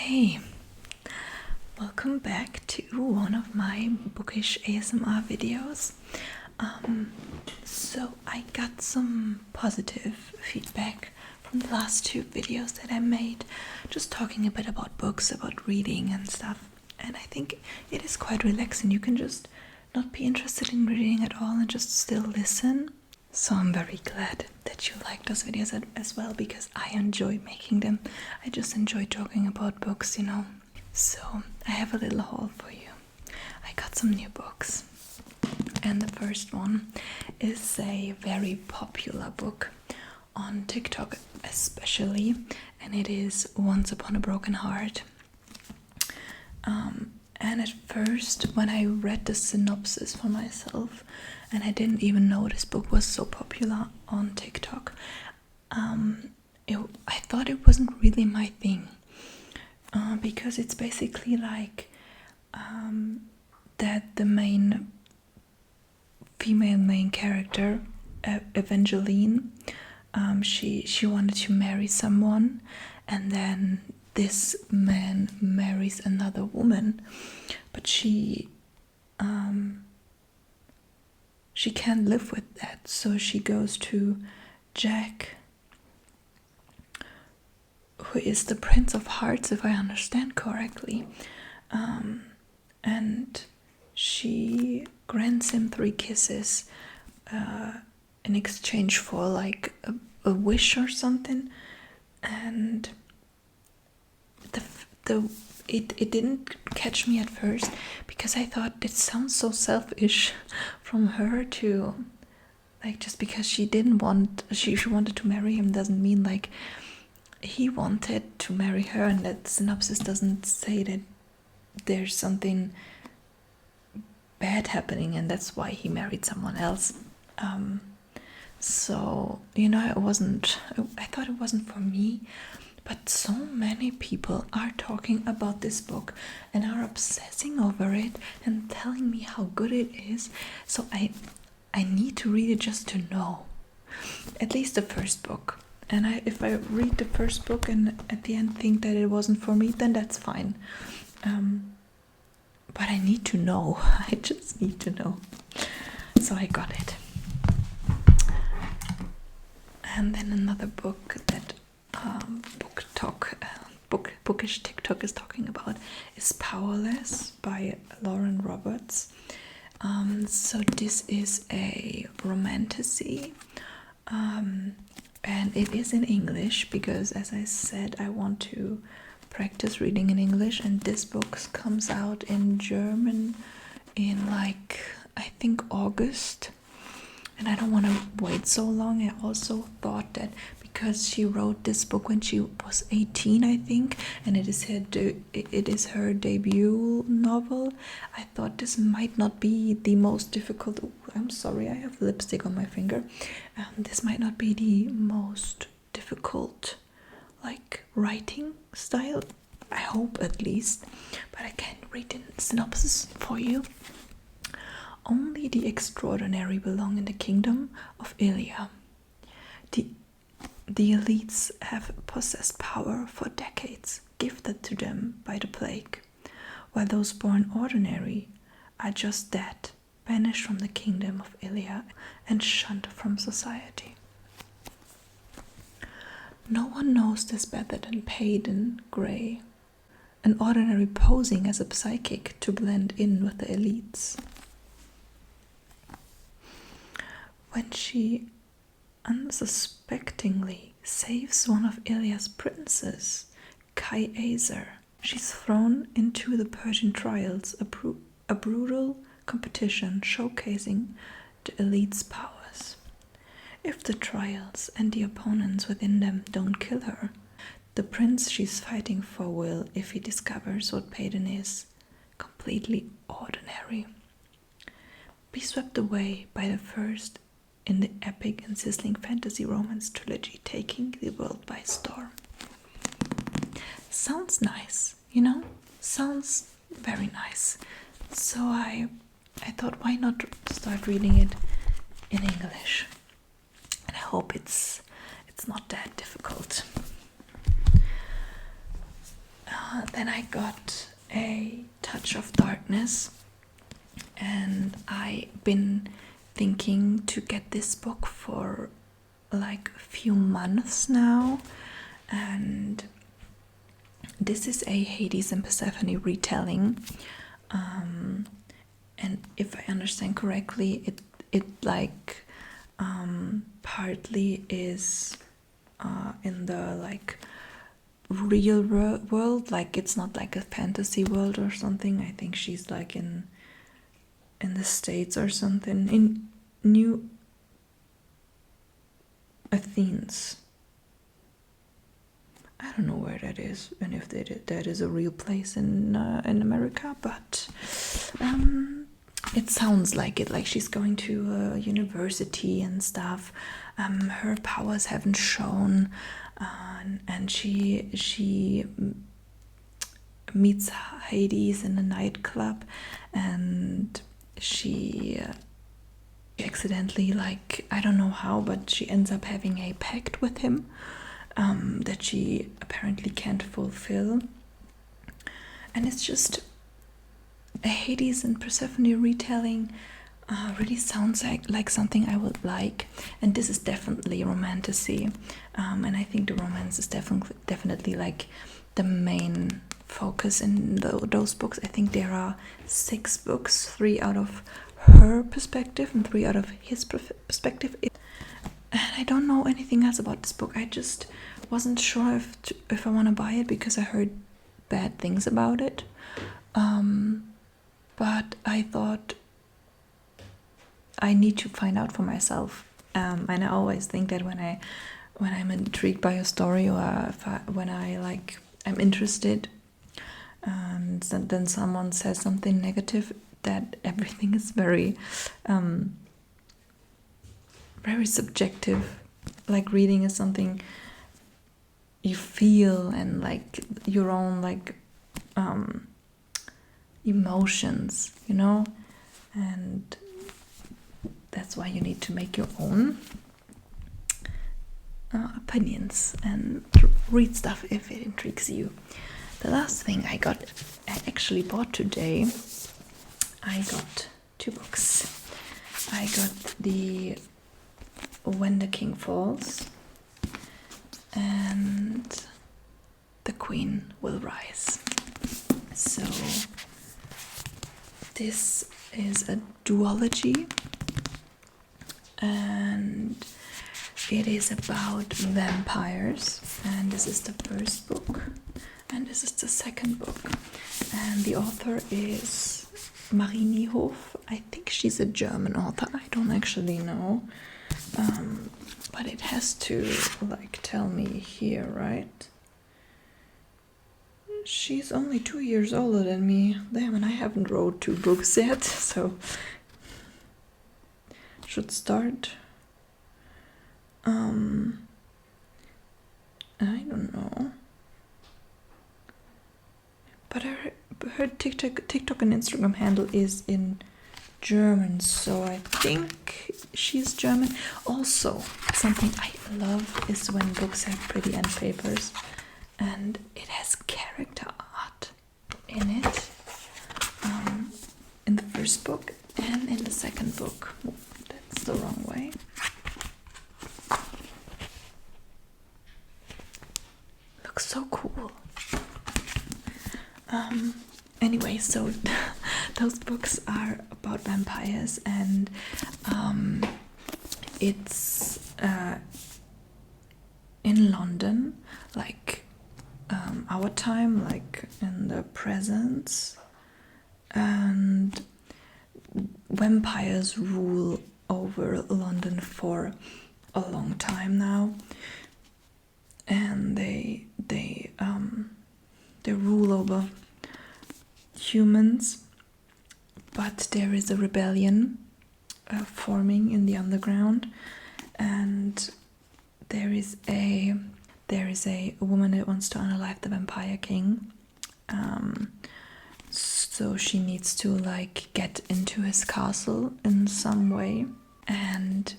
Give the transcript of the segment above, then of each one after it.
Hey, welcome back to one of my bookish ASMR videos. So I got some positive feedback from the last two videos that I made, just talking a bit about books, about reading and stuff. And I think it is quite relaxing. You can just not be interested in reading at all and just still listen. So I'm very glad that you like those videos as well, because I enjoy making them. I just enjoy talking about books, So I have a little haul for you. I got some new books. And the first one is a very popular book on TikTok especially, and it is Once Upon a Broken Heart. And at first, when I read the synopsis for myself, and I didn't even know this book was so popular on TikTok, I thought it wasn't really my thing, because it's basically like that the female main character, Evangeline, she wanted to marry someone, and then this man marries another woman, but she can't live with that, so she goes to Jack, who is the Prince of Hearts, if I understand correctly, and she grants him 3 kisses in exchange for like a wish or something. And it didn't catch me at first, because I thought it sounds so selfish from her to, like, just because she wanted to marry him doesn't mean like he wanted to marry her, and that synopsis doesn't say that there's something bad happening and that's why he married someone else. So I thought it wasn't for me. But so many people are talking about this book and are obsessing over it and telling me how good it is. So I need to read it just to know. At least the first book. And if I read the first book and at the end think that it wasn't for me, then that's fine. But I need to know. I just need to know. So I got it. And then another book that bookish TikTok is talking about is Powerless by Lauren Roberts. So this is a romantasy, and it is in English, because, as I said, I want to practice reading in English, and this book comes out in German in I think August. And I don't want to wait so long. I also thought that because she wrote this book when she was 18, I think, and it is her debut novel, I thought this might not be the most difficult. Ooh, I'm sorry, I have lipstick on my finger. This might not be the most difficult, writing style. I hope, at least, but I can't read the synopsis for you. Only the extraordinary belong in the kingdom of Heyyy. The elites have possessed power for decades, gifted to them by the plague, while those born ordinary are just that, banished from the kingdom of Heyyy and shunned from society. No one knows this better than Payden Gray, an ordinary posing as a psychic to blend in with the elites. When she unsuspectingly saves one of Ilya's princes, Kai Azer, she's thrown into the Persian trials, a brutal competition showcasing the elite's powers. If the trials and the opponents within them don't kill her, the prince she's fighting for will, if he discovers what Payden is, completely ordinary, be swept away by the first in the epic and sizzling fantasy romance trilogy taking the world by storm. Sounds nice, Sounds very nice. So I thought, why not start reading it in English? And I hope it's not that difficult. Then I got A Touch of Darkness, and I've been thinking to get this book for like a few months now, and this is a Hades and Persephone retelling, and if I understand correctly, it like partly is in the like real world, like it's not like a fantasy world or something. I think she's like in the States or something, in New Athens. I don't know where that is, and if that is a real place in America, but it sounds like it. Like she's going to a university and stuff. Her powers haven't shown, and she meets Hades in a nightclub, and she accidentally, like, I don't know how, but she ends up having a pact with him that she apparently can't fulfill. And it's just a Hades and Persephone retelling. Really sounds like something I would like, and this is definitely romantasy, and I think the romance is definitely like the main focus in those books. I think there are 6 books, 3 out of her perspective and 3 out of his perspective. And I don't know anything else about this book. I just wasn't sure if I want to buy it because I heard bad things about it, but I thought I need to find out for myself, and I always think that when I'm intrigued by a story, or when I like I'm interested, and then someone says something negative, that everything is very very subjective. Like reading is something you feel, and like your own like emotions, you know, and that's why you need to make your own opinions and read stuff if it intrigues you. The last thing I actually bought today, I got 2 books. I got the When the King Falls and The Queen Will Rise. So this is a duology, and it is about vampires, and this is the first book and this is the second book, and the author is Marie Niehoff. I think she's a German author, I don't actually know, but it has to like tell me here, right? She's only 2 years older than me. Damn, and I haven't wrote 2 books yet, so should start. I don't know. But her TikTok and Instagram handle is in German, so I think she's German. Also, something I love is when books have pretty end papers, and it has character art in it, in the first book and in the second book. That's the wrong way. Looks so cool. Anyway, so those books are about vampires, and it's in London, like our time, like in the present, and vampires rule over London for a long time now, and they rule over humans, but there is a rebellion forming in the underground, and there is a woman that wants to unalive the vampire king, so she needs to like get into his castle in some way, and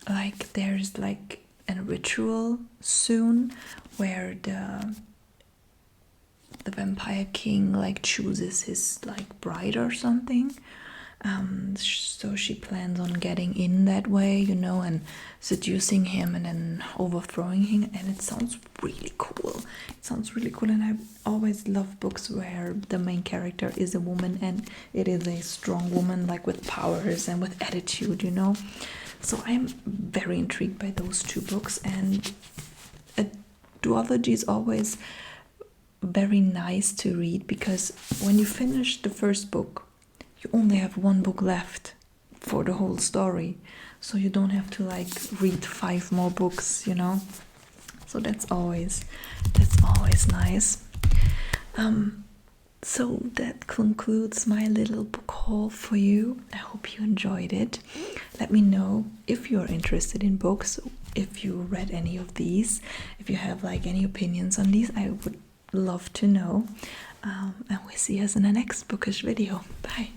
like there's like a ritual soon where the vampire king like chooses his like bride or something. So she plans on getting in that way, you know, and seducing him and then overthrowing him. And it sounds really cool. It sounds really cool. And I always love books where the main character is a woman and it is a strong woman, like with powers and with attitude, you know. So I'm very intrigued by those two books. And a duology is always very nice to read, because when you finish the first book, you only have one book left for the whole story, so you don't have to like read 5 more books, you know. So that's always nice. So that concludes my little book haul for you. I hope you enjoyed it. Let me know if you're interested in books, if you read any of these, if you have like any opinions on these. I would love to know. And we'll see us in the next bookish video. Bye.